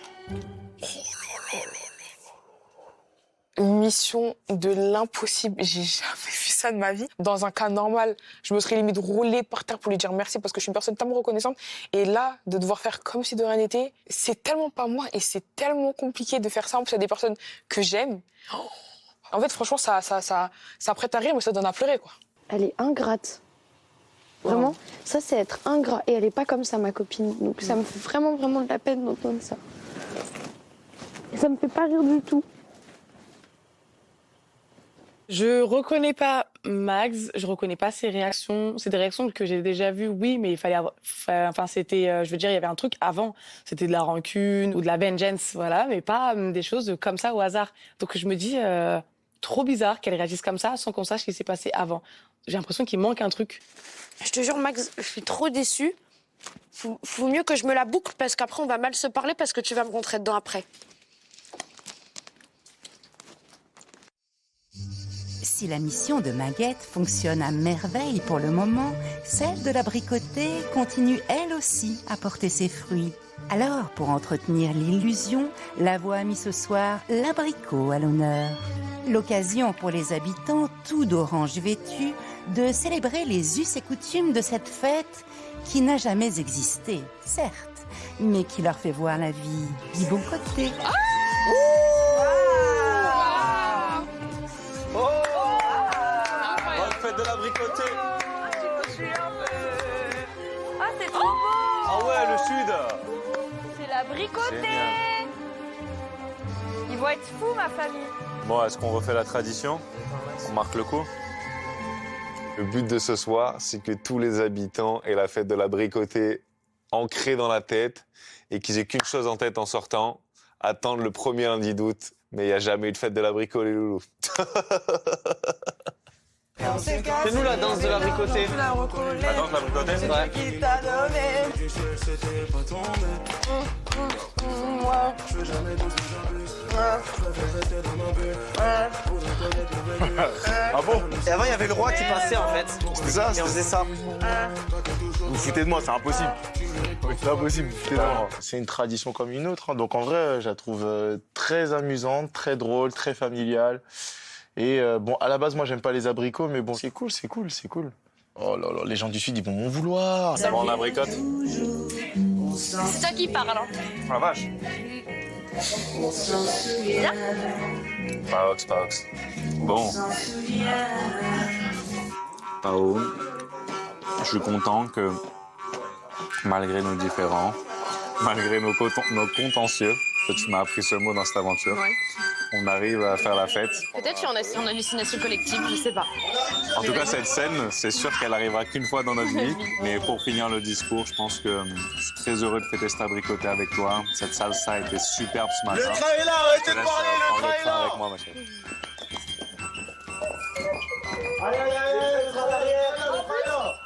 Mission de l'impossible. J'ai jamais vu ça de ma vie. Dans un cas normal, je me serais limite roulée par terre pour lui dire merci parce que je suis une personne tellement reconnaissante. Et là, de devoir faire comme si de rien n'était, c'est tellement pas moi et c'est tellement compliqué de faire ça. En plus, il y a des personnes que j'aime. En fait, franchement, ça prête à rire, mais ça donne à pleurer, quoi. Elle est ingrate. Vraiment, ça, c'est être ingrat. Et elle est pas comme ça, ma copine. Donc ça me fait vraiment de la peine d'entendre ça. Et ça me fait pas rire du tout. Je reconnais pas Max, je reconnais pas ses réactions. C'est des réactions que j'ai déjà vues, oui, mais il fallait avoir... Enfin, c'était... je veux dire, il y avait un truc avant. C'était de la rancune ou de la vengeance, voilà, mais pas des choses comme ça au hasard. Donc je me dis, trop bizarre qu'elle réagisse comme ça sans qu'on sache ce qui s'est passé avant. J'ai l'impression qu'il manque un truc. Je te jure, Max, je suis trop déçue. Faut mieux que je me la boucle parce qu'après, on va mal se parler parce que tu vas me rentrer dedans après. Si la mission de Maguette fonctionne à merveille pour le moment, celle de l'abricoté continue elle aussi à porter ses fruits. Alors, pour entretenir l'illusion, la voix a mis ce soir l'abricot à l'honneur. L'occasion pour les habitants, tout d'orange vêtus, de célébrer les us et coutumes de cette fête qui n'a jamais existé, certes, mais qui leur fait voir la vie du bon côté. De l'abricoté. Ah, c'est trop beau! Ah ouais, le sud. C'est l'abricoté! Ils vont être fous, ma famille. Bon, est-ce qu'on refait la tradition? On marque le coup? Le but de ce soir, c'est que tous les habitants aient la fête de l'abricoté ancrée dans la tête et qu'ils aient qu'une chose en tête en sortant, attendre le premier lundi d'août. Mais il n'y a jamais eu de fête de l'abricot, les loulous. C'est nous la danse de l'abricoté. La danse de l'abricoté? Ouais. Qui t'a donné. C'était pas tombé. Moi, je veux jamais Ah bon? Et avant, il y avait le roi qui passait en fait. C'est ça? Et on faisait ça. Vous vous foutez de moi, c'est impossible. C'est impossible, vous vous foutez de moi. C'est une tradition comme une autre, hein. Donc en vrai, je la trouve très amusante, très drôle, très familiale. Et bon, à la base, moi, j'aime pas les abricots, mais bon, c'est cool, c'est cool, c'est cool. Oh là là, les gens du Sud, ils vont m'en vouloir. Bon, on abricote. C'est toi qui parles, hein. Ah la vache. Bien. Pas ox. Bon. Pao, je suis content que, malgré nos différends, malgré nos contentieux, que tu m'as appris ce mot dans cette aventure, on arrive à faire la fête. Peut-être je suis en hallucination collective, je sais pas. En tout cas, cette scène, c'est sûr qu'elle arrivera qu'une fois dans notre vie. Mais pour finir le discours, je pense que je suis très heureux de fêter cet abricoté avec toi. Cette salsa a été superbe ce matin. Le train est là, arrêtez de parler, le le train est là. avec moi, ma chérie. Allez, le train derrière,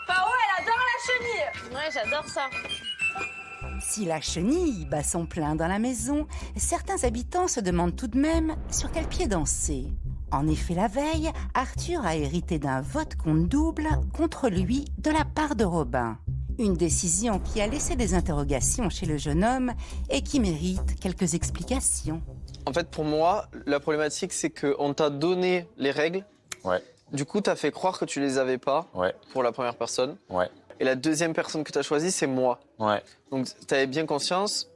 Pao, elle adore la chenille. Ouais, j'adore ça. Si la chenille bat son plein dans la maison, certains habitants se demandent tout de même sur quel pied danser. En effet, la veille, Arthur a hérité d'un vote compte double contre lui de la part de Robin. Une décision qui a laissé des interrogations chez le jeune homme et qui mérite quelques explications. En fait, pour moi, la problématique, c'est qu'on t'a donné les règles. Ouais. Du coup, t'as fait croire que tu les avais pas pour la première personne. Ouais. Et la deuxième personne que t'as choisie, c'est moi. Ouais. Donc, t'avais bien conscience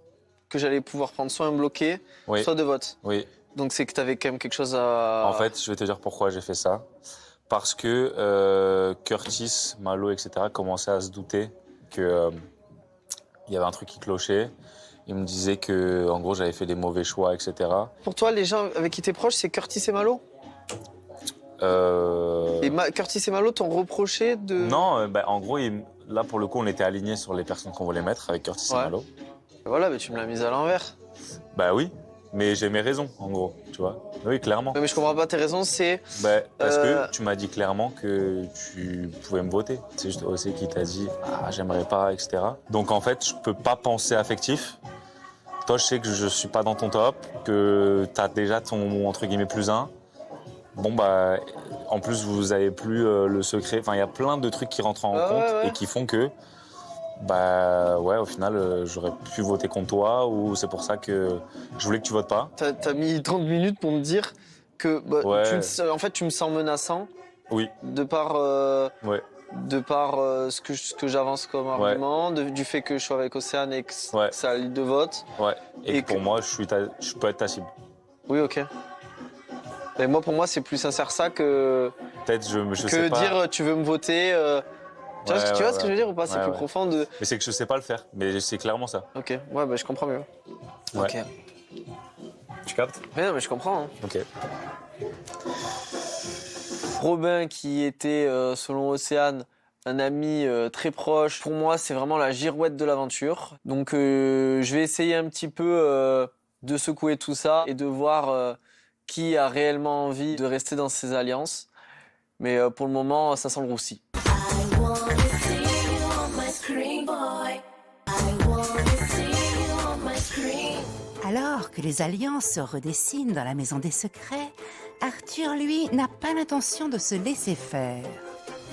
que j'allais pouvoir prendre soit un bloqué, soit deux votes. Oui. Donc, c'est que t'avais quand même quelque chose à... En fait, je vais te dire pourquoi j'ai fait ça. Parce que Curtis, Malo, etc. commençaient à se douter que il y avait un truc qui clochait. Ils me disaient que, en gros, j'avais fait des mauvais choix, etc. Pour toi, les gens avec qui t'es proche, c'est Curtis et Malo Et Curtis et Malo t'ont reproché de... Non, en gros, là, pour le coup, on était alignés sur les personnes qu'on voulait mettre avec Curtis et Malo. Voilà, mais tu me l'as mise à l'envers. Bah oui, mais j'ai mes raisons, en gros, tu vois. Oui, clairement. Mais je comprends pas tes raisons, c'est... Parce que tu m'as dit clairement que tu pouvais me voter. C'est juste aussi qui t'a dit « Ah, j'aimerais pas, etc. » Donc, en fait, je peux pas penser affectif. Toi, je sais que je suis pas dans ton top, que t'as déjà ton, entre guillemets, +1. Bon, en plus, vous avez plus le secret. Enfin, il y a plein de trucs qui rentrent en compte et qui font que, au final, j'aurais pu voter contre toi ou c'est pour ça que je voulais que tu votes pas. T'as mis 30 minutes pour me dire que, en fait, tu me sens menaçant. Oui. De par, ce que j'avance comme argument, du fait que je suis avec Océane et que ça a lieu de vote. Ouais. Et que pour moi, je peux être ta cible. Oui, ok. Et moi, pour moi, c'est plus sincère ça que. Peut-être, je sais pas. Dire tu veux me voter. Tu vois ce que je veux dire ou pas? C'est plus profond de. Mais c'est que je sais pas le faire. Mais c'est clairement ça. Ok. Ouais, je comprends mieux. Ouais. Ok. Tu captes? Mais non, mais je comprends. Hein. Ok. Robin, qui était, selon Océane, un ami très proche. Pour moi, c'est vraiment la girouette de l'aventure. Donc, je vais essayer un petit peu de secouer tout ça et de voir qui a réellement envie de rester dans ces alliances. Mais pour le moment, ça sent le roussi. Alors que les alliances se redessinent dans la maison des secrets, Arthur, lui, n'a pas l'intention de se laisser faire.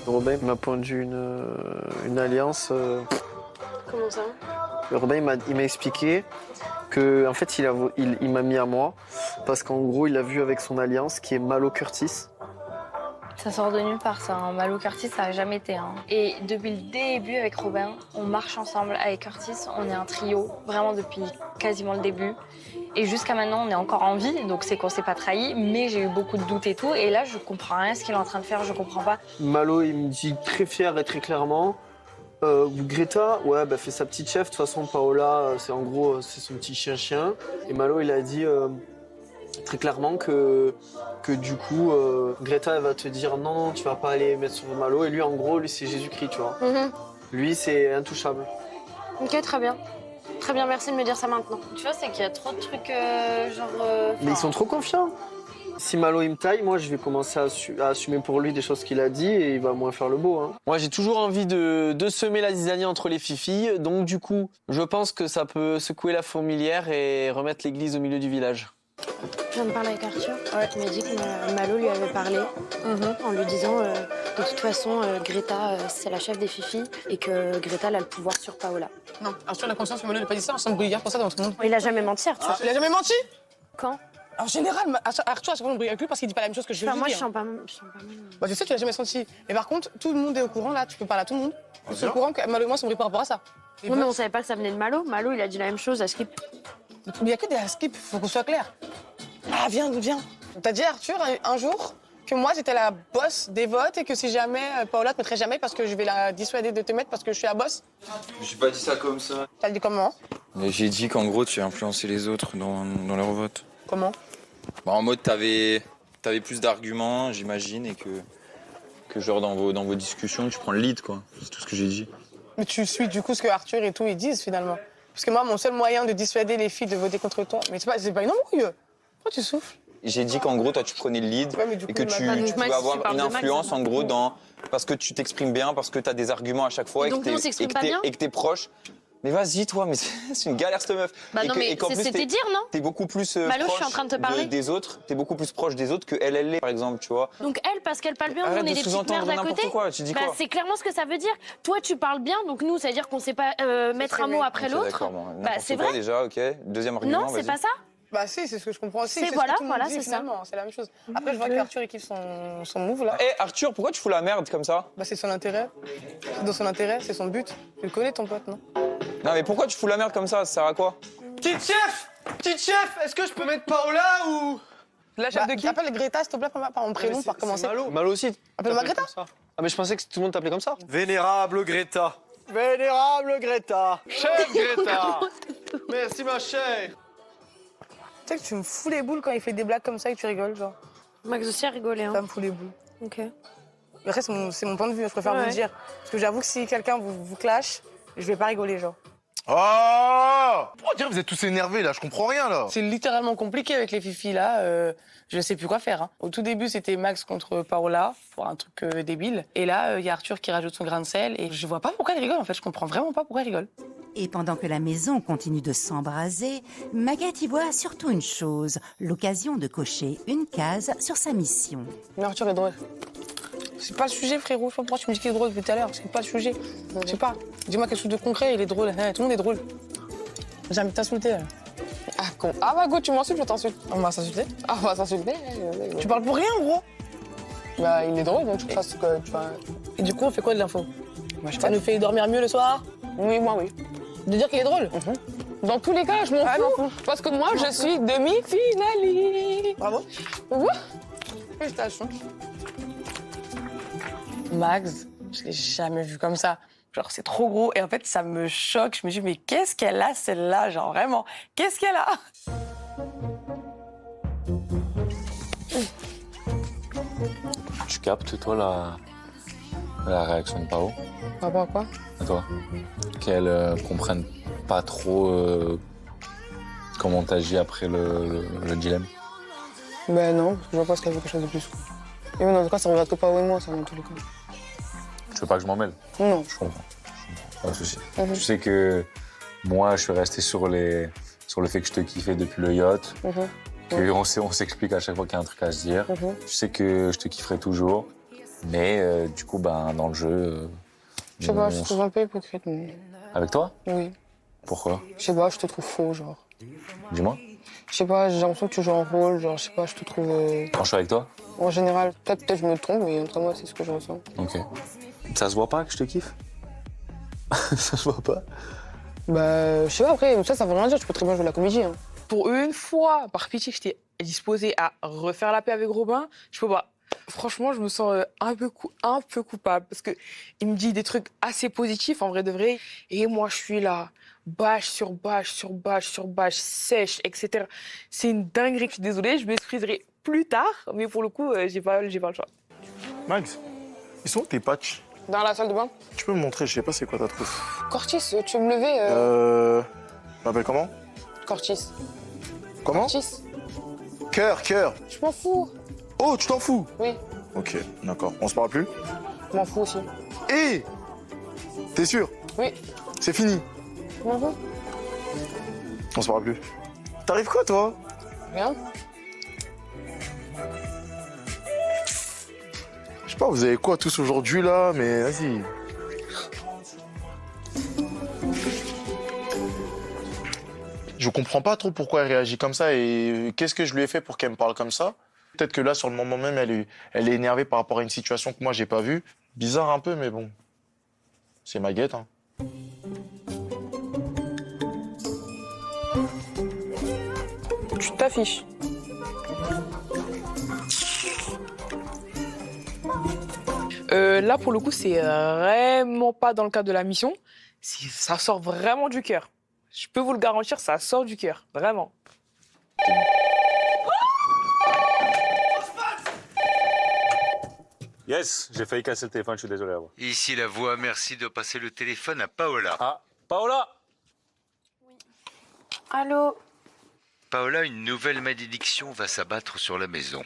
Robin m'a pondu une alliance. Comment ça? Robin, il m'a expliqué que, en fait, il m'a mis à moi parce qu'en gros, il a vu avec son alliance qui est Malo Curtis. Ça sort de nulle part, ça. Hein. Malo Curtis, ça a jamais été. Hein. Et depuis le début avec Robin, on marche ensemble. Avec Curtis, on est un trio, vraiment depuis quasiment le début. Et jusqu'à maintenant, on est encore en vie, donc c'est qu'on s'est pas trahi. Mais j'ai eu beaucoup de doutes et tout. Et là, je comprends rien ce qu'il est en train de faire, je comprends pas. Malo, il me dit très fier et très clairement. Greta, fait sa petite chef. De toute façon, Paola, c'est son petit chien-chien. Et Malo, il a dit très clairement que du coup, Greta, elle va te dire non, tu vas pas aller mettre sur Malo. Et lui, en gros, c'est Jésus-Christ, tu vois. Lui, c'est intouchable. Ok, très bien. Très bien, merci de me dire ça maintenant. Tu vois, c'est qu'il y a trop de trucs Mais ils sont trop confiants. Si Malo il me taille, moi je vais commencer à assumer pour lui des choses qu'il a dit et il va moins faire le beau. Hein. Moi j'ai toujours envie de semer la zizanie entre les fifilles, donc du coup je pense que ça peut secouer la fourmilière et remettre l'église au milieu du village. Je viens de parler avec Arthur. Il m'a dit que Malo lui avait parlé en lui disant de toute façon Greta c'est la chef des fifis et que Greta elle a le pouvoir sur Paola. Non, Arthur a conscience que Malo n'a pas dit ça, on s'embrouille pour ça devant tout le monde. Il a jamais menti Arthur. Il a jamais menti? Quand? En général, Arthur a souvent embrouillé avec lui parce qu'il dit pas la même chose que je lui dis. Moi je hein. sens pas mal. Je sais, tu l'as jamais senti. Mais par contre, tout le monde est au courant là, tu peux parler à tout le monde. Ils sont au courant que Malo et moi s'embrouillent par rapport à ça. Oui, mais on savait pas que ça venait de Malo. Malo il a dit la même chose à Skip. Il y a que des Skip, faut qu'on soit clair. Ah, viens. T'as dit à Arthur un jour que moi j'étais la boss des votes et que si jamais Paola te mettrait jamais parce que je vais la dissuader de te mettre parce que je suis la boss. J'ai pas dit ça comme ça. T'as dit comment? Mais j'ai dit qu'en gros tu as influencé les autres dans leur vote. Comment? En mode t'avais plus d'arguments, j'imagine, et que genre dans vos discussions tu prends le lead quoi. C'est tout ce que j'ai dit. Mais tu suis du coup ce que Arthur et tout ils disent finalement. Parce que moi mon seul moyen de dissuader les filles de voter contre toi, mais c'est pas une embrouille. Pourquoi tu souffles? J'ai dit qu'en gros, toi, tu prenais le lead et que tu pouvais avoir une influence, en gros, parce que tu t'exprimes bien, parce que tu as des arguments à chaque fois et que tu es proche. Mais vas-y, toi, mais c'est une galère, cette meuf. Bah non, mais qu'en plus, c'était dire, non? T'es beaucoup plus Malo, je proche suis en train de te parler. des autres. T'es beaucoup plus proche des autres que elle l'est, par exemple, tu vois. Donc elle, parce qu'elle parle bien, nous, Arrête on est de des petites sous-entendre merdes à côté. n'importe quoi, tu dis Bah, quoi c'est clairement ce que ça veut dire. Toi, tu parles bien, donc nous, ça veut dire qu'on sait pas mettre un mot après Ok, l'autre. d'accord, bon, Bah, n'importe c'est quoi, vrai. déjà, ok. Deuxième argument, Non, c'est vas-y. pas ça. Bah si, c'est ce que je comprends aussi. C'est ce que voilà, tout le monde voilà, dit, c'est ça. finalement, c'est la même chose. Après, je vois qu'Arthur, il kiffe son move, là. Eh, Arthur, pourquoi tu fous la merde comme ça? Bah c'est son intérêt. C'est dans son intérêt, c'est son but. Tu le connais, ton pote, non? Non, mais pourquoi tu fous la merde comme ça? Ça sert à quoi? Petite chef, est-ce que je peux mettre Paola ou... La chef de qui? Appelle Greta, s'il te plaît, par mon prénom, par commencer. Malo aussi. Appelle-moi Greta. Ah mais je pensais que tout le monde t'appelait comme ça. Vénérable Greta. Vénérable Greta. Chef Greta. Merci ma chère. Tu sais que tu me fous les boules quand il fait des blagues comme ça et que tu rigoles, genre. Max aussi a rigolé, hein. Ça me fout les boules. Ok. Mais après, c'est mon point de vue, je préfère vous Ouais. le dire. Parce que j'avoue que si quelqu'un vous clash, je vais pas rigoler, genre. Oh! Pourquoi dire vous êtes tous énervés là? Je comprends rien là. C'est littéralement compliqué avec les fifis là. Je sais plus quoi faire. Hein. Au tout début, c'était Max contre Paola pour un truc débile. Et là, il y a Arthur qui rajoute son grain de sel. Et je vois pas pourquoi il rigole en fait. Je comprends vraiment pas pourquoi il rigole. Et pendant que la maison continue de s'embraser, Maguette y voit surtout une chose, l'occasion de cocher une case sur sa mission. Mais Arthur est drôle. C'est pas le sujet, frérot. Je sais pas pourquoi tu me dis qu'il est drôle depuis tout à l'heure. C'est pas le sujet. Je sais pas. Dis-moi quelque chose de concret, il est drôle. Hein, tout le monde est drôle. J'ai envie de t'insulter. Ah, con. Ah, bah, go, tu m'insultes, je t'insulte. On va s'insulter. Ah, on va s'insulter. Tu parles pour rien, gros. Bah, il est drôle, donc je pense que tu vas. Et du coup, on fait quoi de l'info? Ça nous fait dormir mieux le soir? Oui, moi, oui. De dire qu'il est drôle? Dans tous les cas, je m'en fous. Parce que moi, je suis demi-finaliste. Bravo. Félicitations. Max, je l'ai jamais vu comme ça. Genre, c'est trop gros. Et en fait, ça me choque. Je me dis, mais qu'est-ce qu'elle a, celle-là? Genre, vraiment, qu'est-ce qu'elle a? Tu captes, toi, la réaction de Pao? Par rapport à quoi? À toi? Qu'elle comprenne pas trop comment t'agis après le dilemme? Ben non, je vois pas ce qu'elle veut quelque chose de plus. Et en tout cas, ça regarde que Pao et moi, ça, dans tous les cas. Tu veux pas que je m'en mêle? Non. Je comprends. Pas de souci. Tu sais que moi, je suis resté sur le fait que je te kiffais depuis le yacht. On s'explique à chaque fois qu'il y a un truc à se dire. Tu sais que je te kifferai toujours. Mais du coup, ben, dans le jeu... Je sais pas, je te trouve un peu hypocrite. Mais... Avec toi? Oui. Pourquoi? Je sais pas, je te trouve faux, genre. Dis-moi. Je sais pas, j'ai l'impression que tu joues un rôle, genre, je sais pas, je te trouve... Quand je suis avec toi? En général, peut-être je me trompe, mais entre moi, c'est ce que je ressens. Ok. Ça se voit pas que je te kiffe? Ça se voit pas? Bah, je sais pas, après, ça veut rien dire, tu peux très bien jouer la comédie. Hein. Pour une fois, par pitié, que j'étais disposée à refaire la paix avec Robin, je peux pas. Franchement, je me sens un peu coupable, parce que il me dit des trucs assez positifs, en vrai de vrai, et moi, je suis là, bâche sur bâche, sur bâche, sur bâche, sèche, etc. C'est une dinguerie, je suis désolée, je m'excuserai plus tard, mais pour le coup, j'ai pas le choix. Max, ils sont où tes patchs? Dans la salle de bain? Tu peux me montrer, je sais pas c'est quoi ta trousse. Cortis, tu veux me lever Tu m'appelles comment? Cortis. Comment? Cortis. Cœur. Je m'en fous. Oh, tu t'en fous? Oui. Ok, d'accord. On se parle plus? Je m'en fous aussi. Hé! T'es sûr? Oui. C'est fini? Je m'en fous. On se parle plus. T'arrives quoi, toi? Rien. Je sais pas, vous avez quoi tous aujourd'hui, là? Mais vas-y. Je comprends pas trop pourquoi elle réagit comme ça et qu'est-ce que je lui ai fait pour qu'elle me parle comme ça. Peut-être que là, sur le moment même, elle est énervée par rapport à une situation que moi, j'ai pas vue. Bizarre un peu, mais bon. C'est Maguette, hein. Tu t'affiches. Là, pour le coup, c'est vraiment pas dans le cadre de la mission. Ça sort vraiment du cœur. Je peux vous le garantir, ça sort du cœur. Vraiment. Yes, j'ai failli casser le téléphone, je suis désolé. Ici la voix, merci de passer le téléphone à Paola. Ah, Paola! Allô? Paola, une nouvelle malédiction va s'abattre sur la maison.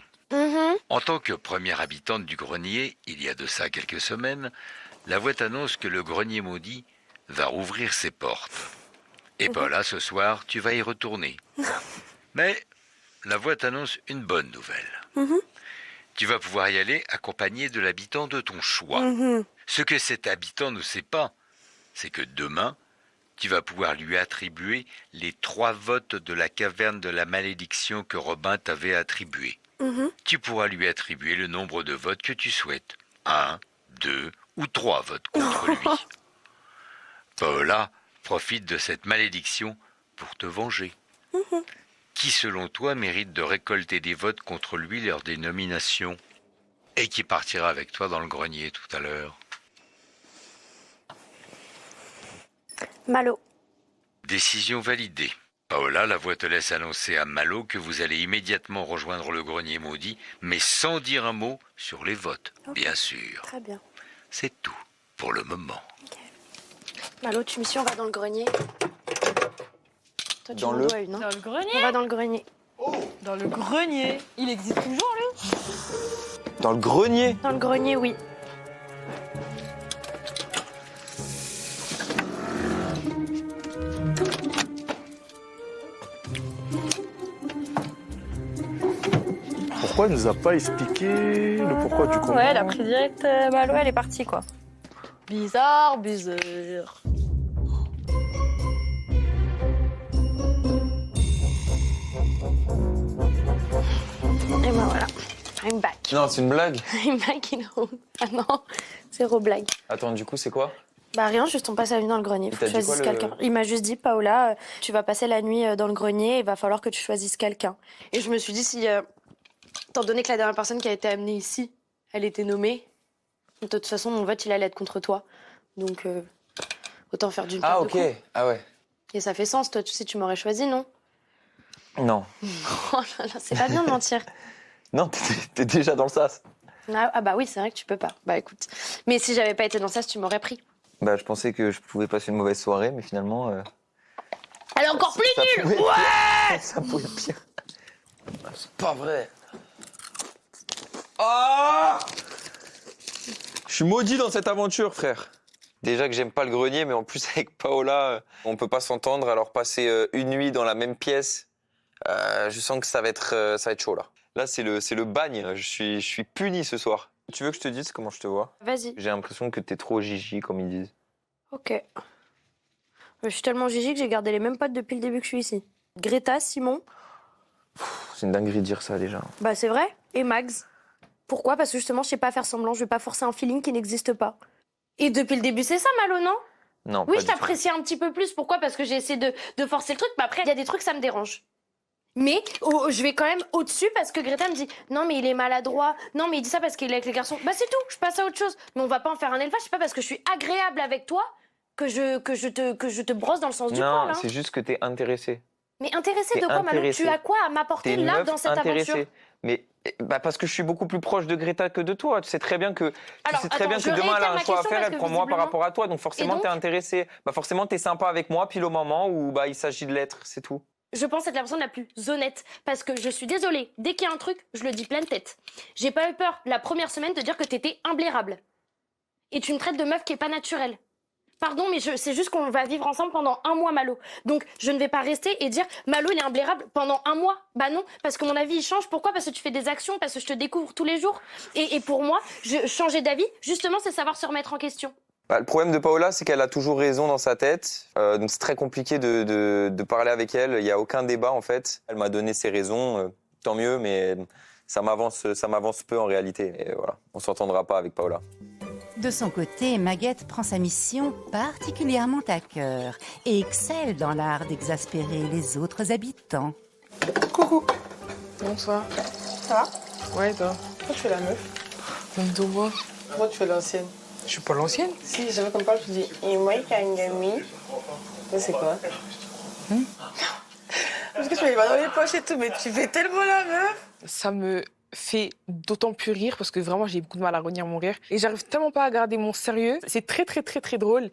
En tant que première habitante du grenier, il y a de ça quelques semaines, la voix annonce que le grenier maudit va rouvrir ses portes. Et Paola, ce soir, tu vas y retourner. Mais la voix t'annonce une bonne nouvelle. Tu vas pouvoir y aller accompagné de l'habitant de ton choix. Ce que cet habitant ne sait pas, c'est que demain, tu vas pouvoir lui attribuer les 3 votes de la caverne de la malédiction que Robin t'avait attribué. Tu pourras lui attribuer le nombre de votes que tu souhaites. 1, 2 ou 3 votes contre lui. Paola profite de cette malédiction pour te venger. Qui, selon toi, mérite de récolter des votes contre lui lors des nominations et qui partira avec toi dans le grenier tout à l'heure? Malo. Décision validée. Paola, la voix te laisse annoncer à Malo que vous allez immédiatement rejoindre le grenier maudit, mais sans dire un mot sur les votes, bien sûr. Très bien. C'est tout pour le moment. Malo, tu me suis, on va dans le grenier. Toi, tu Dans m'en le- dois une, hein. Dans le grenier? On va dans le grenier. Dans le grenier? Il existe toujours, lui? Dans le grenier? Dans le grenier, oui. Pourquoi elle nous a pas expliqué le pourquoi du comment? Ouais, elle a pris direct Malo, elle est partie, quoi. Bizarre, bizarre. Et ben voilà. I'm back. Non, c'est une blague. I'm back in home. Ah non, zéro blague. Attends, du coup, c'est quoi? Bah rien, juste on passe la nuit dans le grenier. Faut t'a que tu dit choisisses quoi, le- quelqu'un. Il m'a juste dit, Paola, tu vas passer la nuit dans le grenier, il va falloir que tu choisisses quelqu'un. Et je me suis dit, si, étant donné que la dernière personne qui a été amenée ici, elle était nommée, de toute façon, mon vote, il allait être contre toi. Donc, autant faire d'une Ah, pierre ok. deux coups. Ah ouais. Et ça fait sens, toi, tu sais, tu m'aurais choisi, non? Non. Oh là là, c'est pas bien de mentir. Non, t'es déjà dans le sas. Ah bah oui, c'est vrai que tu peux pas. Bah écoute. Mais si j'avais pas été dans ça, tu m'aurais pris. Bah, je pensais que je pouvais passer une mauvaise soirée, mais finalement. Elle est encore plus ça nulle. pouvait- Ouais. Ça pouvait être pire. C'est pas vrai. Ah! Je suis maudit dans cette aventure, frère. Déjà que j'aime pas le grenier, mais en plus avec Paola, on peut pas s'entendre. Alors passer une nuit dans la même pièce, je sens que ça va être chaud là. Là, c'est le bagne. Je suis puni ce soir. Tu veux que je te dise comment je te vois? Vas-y. J'ai l'impression que t'es trop Gigi, comme ils disent. Ok. Je suis tellement Gigi que j'ai gardé les mêmes potes depuis le début que je suis ici. Greta, Simon, C'est une dinguerie de dire ça déjà. bah c'est vrai, et Mags. Pourquoi? Parce que justement, je sais pas faire semblant, je vais pas forcer un feeling qui n'existe pas. Et depuis le début, c'est ça, Malo, non? Non, Oui, pas je du tout. t'apprécie un petit peu plus. Pourquoi? Parce que j'ai essayé de forcer le truc, mais après, il y a des trucs, ça me dérange. Mais je vais quand même au-dessus parce que Greta me dit non, mais il est maladroit. Non, mais il dit ça parce qu'il est avec les garçons. Bah, c'est tout, je passe à autre chose. Mais on va pas en faire un élevage. C'est pas parce que je suis agréable avec toi que je te brosse dans le sens du poil. Non, Hein. c'est juste que t'es intéressé. Mais intéressé T'es de quoi, Malo? intéressé. Tu as quoi à m'apporter T'es une là meuf dans cette intéressée. aventure? Mais bah parce que je suis beaucoup plus proche de Greta que de toi. Tu sais très bien que, Alors, tu sais très attends, bien je que demain elle a réitère un ma choix à question faire, parce elle que prend moi par visiblement- rapport à toi. Donc Et forcément donc t'es intéressé. Bah forcément t'es sympa avec moi pile au moment où bah il s'agit de l'être, c'est tout. Je pense être la personne la plus honnête parce que je suis désolée. Dès qu'il y a un truc, je le dis pleine tête. J'ai pas eu peur la première semaine de dire que t'étais imblairable. Et tu me traites de meuf qui est pas naturelle. Pardon, mais c'est juste qu'on va vivre ensemble pendant un mois, Malo. Donc, je ne vais pas rester et dire Malo, il est imblairable pendant un mois. Bah non, parce que mon avis, il change. Pourquoi? Parce que tu fais des actions, parce que je te découvre tous les jours. Et pour moi, changer d'avis, justement, c'est savoir se remettre en question. Bah, le problème de Paola, c'est qu'elle a toujours raison dans sa tête. Donc c'est très compliqué de parler avec elle. Il n'y a aucun débat en fait. Elle m'a donné ses raisons, tant mieux, mais ça m'avance peu en réalité. Et voilà, on s'entendra pas avec Paola. De son côté, Maguette prend sa mission particulièrement à cœur et excelle dans l'art d'exaspérer les autres habitants. Coucou. Bonsoir. Ça va? Ouais, toi. Pourquoi tu fais la meuf? Même de moi. Pourquoi tu fais l'ancienne? Je suis pas l'ancienne. Si, jamais comme parle, je te dis et moi, Kangami. Ça, c'est quoi? Parce que tu mets les mains dans les poches et tout, mais tu fais tellement la meuf. Ça me fait d'autant plus rire parce que vraiment j'ai beaucoup de mal à retenir mon rire et j'arrive tellement pas à garder mon sérieux. C'est très très très très drôle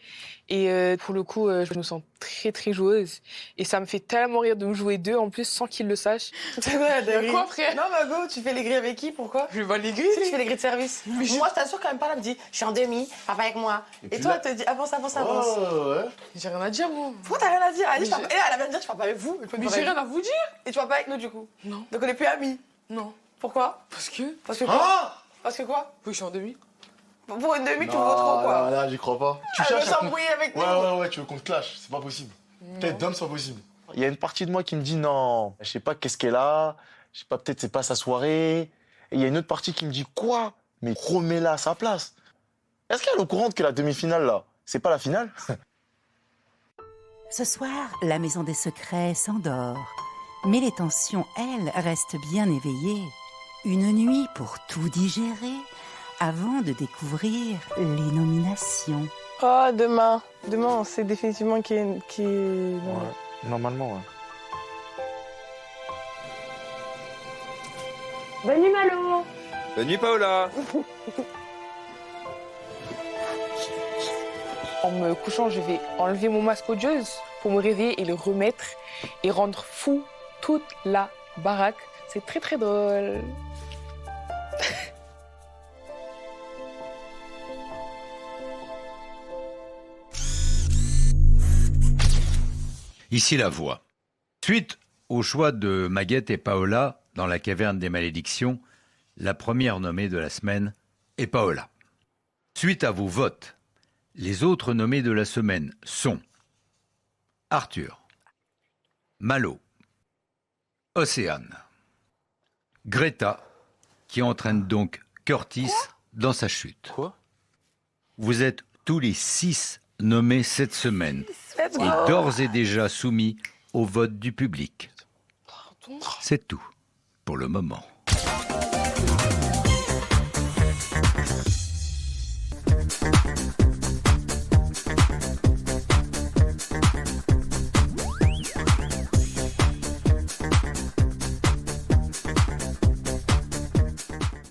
et pour le coup je me sens très très joueuse et ça me fait tellement rire de me jouer deux en plus sans qu'ils le sachent. Quoi, frère? Non, Mago, tu fais les grilles avec qui? Pourquoi? Je vais pas les grilles. Tu fais les grilles de service. Moi, je t'assure quand même pas, là, elle me dit, je suis en demi, papa avec moi. Et toi, elle te dit, avance, avance, avance. Ouais. J'ai rien à dire, moi. Pourquoi t'as rien à dire? Elle dit, et elle vient de dire, je parle pas avec vous. Mais j'ai rien à vous dire. Et tu parles pas avec nous, du coup? Non. Donc on est plus amis? Non. Pourquoi? Parce que quoi? Parce que quoi? Oui, je suis en demi. Pour une demi, tu me vois trop, quoi. Là, j'y crois pas. Tu cherches à s'embrouiller avec nous. Ouais, tu veux qu'on te clash, c'est pas possible. Peut-être d'homme, c'est pas possible. Il y a une partie de moi qui me dit non, je sais pas qu'est-ce qu'elle a, je sais pas, peut-être c'est pas sa soirée. Et il y a une autre partie qui me dit quoi? Mais remets-la à sa place. Est-ce qu'elle est au courant que la demi-finale là, c'est pas la finale? Ce soir, la maison des secrets s'endort. Mais les tensions, elles, restent bien éveillées. Une nuit pour tout digérer avant de découvrir les nominations. Oh, demain. Demain, on sait définitivement qui est... Ouais, normalement, ouais. Bonne nuit, Malo. Bonne nuit, Paola. En me couchant, je vais enlever mon masque odieuse pour me réveiller et le remettre et rendre fou toute la baraque. C'est très très drôle. Ici la voix. Suite au choix de Maguette et Paola dans la caverne des malédictions, la première nommée de la semaine est Paola. Suite à vos votes, les autres nommés de la semaine sont Arthur, Malo, Océane, Greta, qui entraîne donc Curtis dans sa chute. Quoi? Vous êtes tous les 6 nommés cette semaine et d'ores et déjà soumis au vote du public. C'est tout pour le moment.